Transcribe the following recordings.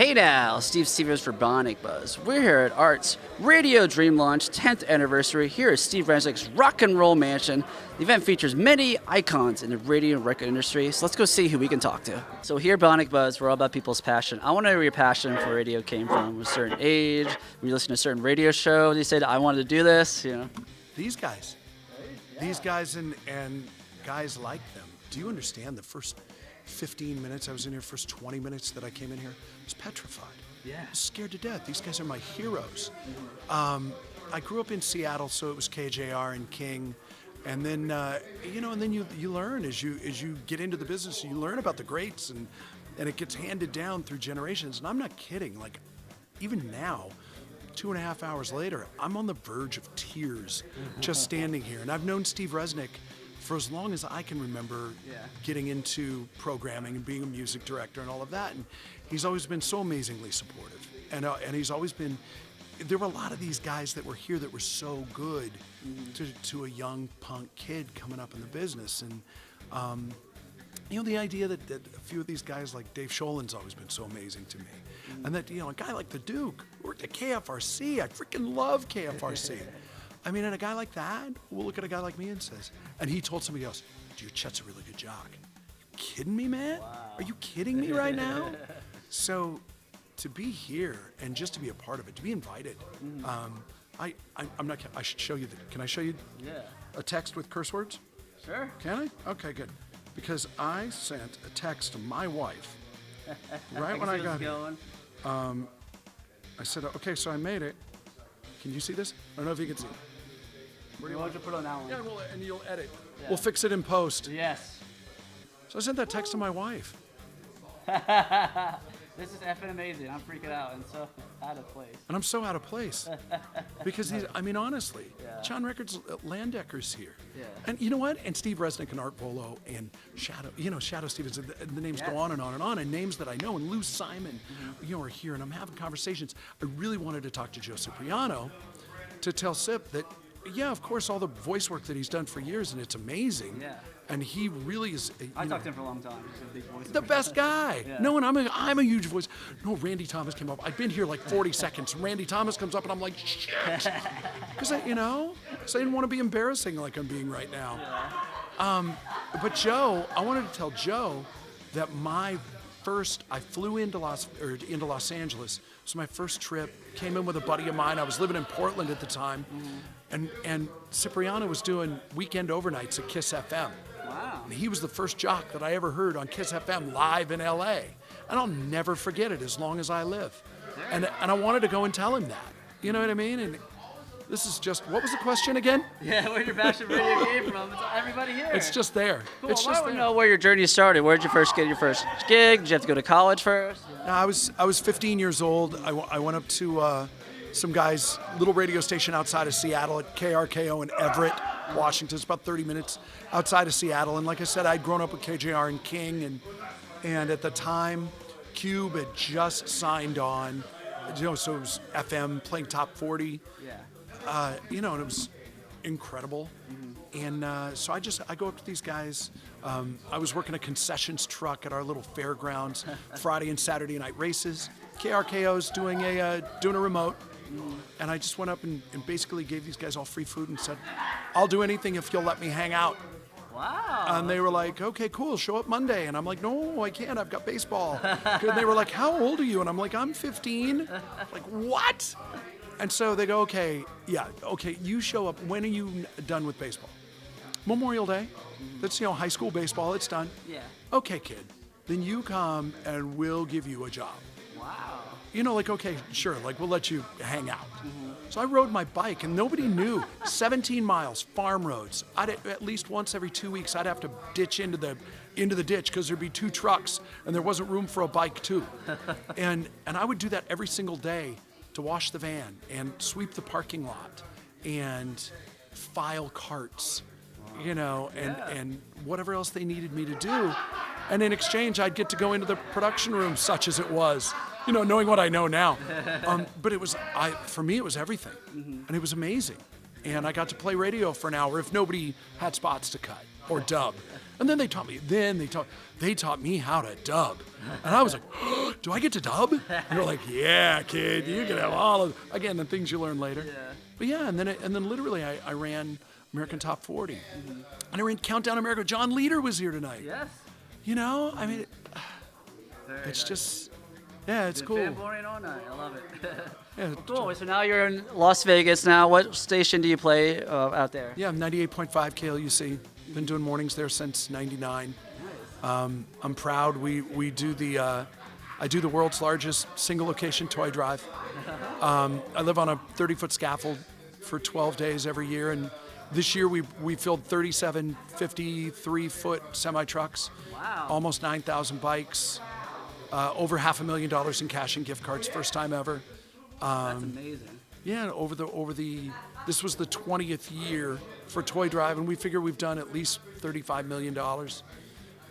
Hey now, Steve Stevens for Bionic Buzz. We're here at Art's Radio Dream Launch 10th anniversary here at Steve Resnik's Rock and Roll Mansion. The event features many icons in the radio and record industry, so let's go see who we can talk to. So here at Bionic Buzz, we're all about people's passion. I want to know where your passion for radio came from. A certain age, when you listen to a certain radio show, you said, I wanted to do this, you know. These guys. These guys and guys like them. Do you understand the first 15 minutes I was in here, first 20 minutes that I came in here, I was petrified. Yeah. I was scared to death. These guys are my heroes. I grew up in Seattle, so it was KJR and King. And then, and then you learn as you get into the business, you learn about the greats and it gets handed down through generations. And I'm not kidding. Like, even now, 2.5 hours later, I'm on the verge of tears just standing here. And I've known Steve Resnik for as long as I can remember getting into programming and being a music director and all of that. And he's always been so amazingly supportive. And he's always been, there were a lot of these guys that were here that were so good to a young punk kid coming up in the business. And, the idea that a few of these guys like Dave Scholin's always been so amazing to me. And that, a guy like the Duke worked at KFRC. I freaking love KFRC. I mean, and a guy like that will look at a guy like me and says, and he told somebody else, dude, Chet's a really good jock. You kidding me, man? Wow. Are you kidding me right now? So to be here and just to be a part of it, to be invited, I'm not, I should show you, can I show you a text with curse words? Sure. Can I? Okay, good. Because I sent a text to my wife right when I got here. I said, okay, so I made it. Can you see this? I don't know if you can see it. Where do you want to put on that one? Yeah, and you'll edit. Yeah. We'll fix it in post. Yes. So I sent that text to my wife. This is effing amazing. I'm freaking out and so out of place. And I'm so out of place. Because honestly, John Records Landecker's here. Yeah. And you know what? And Steve Resnik and Art Vuolo and Shadow Stevens, the names go on and on and on, and names that I know, and Lou Simon, are here, and I'm having conversations. I really wanted to talk to Joe Cipriano to tell Sip that, of course, all the voice work that he's done for years, and it's amazing. Yeah. And he really is. I talked to him for a long time. He's a big voice. The best guy. Yeah. No, and I'm a huge voice. No, Randy Thomas came up. I've been here like 40 seconds. Randy Thomas comes up, and I'm like, shit. Because I didn't want to be embarrassing like I'm being right now. Yeah. But Joe, I wanted to tell Joe that I flew into Los Angeles. It was my first trip. Came in with a buddy of mine. I was living in Portland at the time, and Cipriano was doing weekend overnights at Kiss FM. Wow. And he was the first jock that I ever heard on Kiss FM live in LA. And I'll never forget it as long as I live. And I wanted to go and tell him that. You know what I mean? And this is just, what was the question again? Yeah, where your passion radio came from. It's everybody here. It's just there. Cool. It's just there. I want to know where your journey started. Where did you first get your first gig? Did you have to go to college first? No, I was 15 years old. I went up to some guy's little radio station outside of Seattle at KRKO in Everett, Washington. It's about 30 minutes outside of Seattle. And like I said, I'd grown up with KJR and King, and at the time, Cube had just signed on. So it was FM playing top 40. Yeah. And it was incredible. And so I go up to these guys. I was working a concessions truck at our little fairgrounds, Friday and Saturday night races. KRKO's doing a remote. And I just went up and basically gave these guys all free food and said, I'll do anything if you'll let me hang out. Wow. And they were like, okay, cool, show up Monday. And I'm like, no, I can't, I've got baseball. And they were like, how old are you? And I'm like, I'm 15. Like, what? And so they go, okay, you show up. When are you done with baseball? Memorial Day. That's, high school baseball, it's done. Yeah. Okay, kid, then you come and we'll give you a job. Wow. Okay, sure, we'll let you hang out. So I rode my bike, and nobody knew. 17 miles, farm roads. At least once every 2 weeks, I'd have to ditch into the ditch because there'd be 2 trucks, and there wasn't room for a bike too. And I would do that every single day to wash the van and sweep the parking lot and file carts, and whatever else they needed me to do. And in exchange, I'd get to go into the production room, such as it was, knowing what I know now. But for me, it was everything. And it was amazing. And I got to play radio for an hour if nobody had spots to cut or dub. And then they taught me how to dub. And I was like, do I get to dub? And they're like, yeah, kid, you can have all of, again, the things you learn later. Yeah. But yeah, and then literally I ran American Top 40. And I ran Countdown America. John Leader was here tonight. Yes. You know, I mean, Very it's nice. just, yeah, it's Good cool. fanboying all night. I love it. Yeah, Cool. So now you're in Las Vegas now. What station do you play out there? yeah, 98.5 KLUC. Been doing mornings there since '99. I'm proud. We do the I do the world's largest single location toy drive. I live on a 30-foot scaffold for 12 days every year, and this year we filled 37 53-foot semi trucks. Wow. Almost 9,000 bikes. Over $500,000 in cash and gift cards, first time ever. That's amazing. Yeah, this was the 20th year for Toy Drive, and we figure we've done at least $35 million.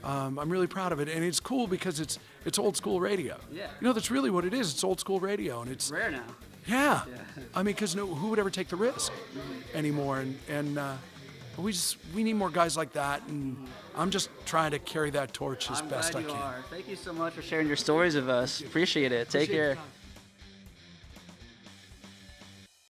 I'm really proud of it, and it's cool because it's old school radio. Yeah. You know, that's really what it is. It's old school radio, and it's Rare now. yeah. I mean, because who would ever take the risk anymore? And we need more guys like that, and I'm just trying to carry that torch as I'm best glad I you can. are. Thank you so much for sharing your stories with us. Appreciate it. Take Appreciate care. your time.